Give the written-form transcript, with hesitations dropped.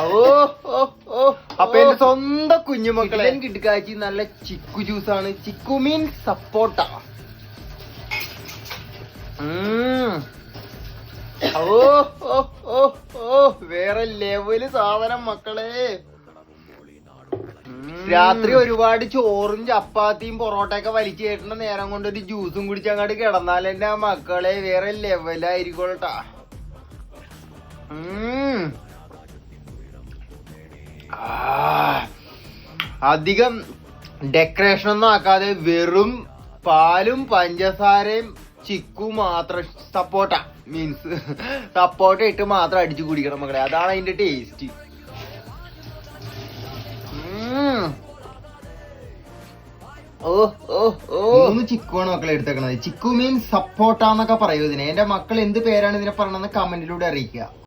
അപ്പൊ എന്റെ സ്വന്തം കുഞ്ഞുമക്കളെ കിട്ടുകാച്ചി നല്ല ചിക്കു ജ്യൂസാണ്. ചിക്കു മീൻസ് സപ്പോട്ട. വേറെ ലെവല് സാധനം മക്കളെ. രാത്രി ഒരുപാട് ചോറും ചപ്പാത്തിയും പൊറോട്ടയൊക്കെ വലിച്ചു കയറ്റുന്ന നേരം കൊണ്ട് ഒരു ജ്യൂസും കുടിച്ച് അങ്ങോട്ട് കിടന്നാലെന്നെ മക്കളെ വേറെ ലെവലായിരിക്കോട്ടാ. അധികം ഡെക്കറേഷൻ ഒന്നും ആക്കാതെ വെറും പാലും പഞ്ചസാരയും ചിക്കു മാത്രം, സപ്പോട്ട മീൻസ് സപ്പോട്ട ഇട്ട് മാത്രം അടിച്ചു കുടിക്കണം മക്കളെ. അതാണ് അതിന്റെ ടേസ്റ്റ്. ചിക്കുവാണ് മക്കളെ എടുത്തേക്കണത്. ചിക്കു മീൻസ് സപ്പോട്ട എന്നൊക്കെ പറയൂ ഇതിനെ. എന്റെ മക്കൾ എന്ത് പേരാണ് ഇതിനെ പറയണമെന്ന് കമന്റിലൂടെ അറിയിക്കുക.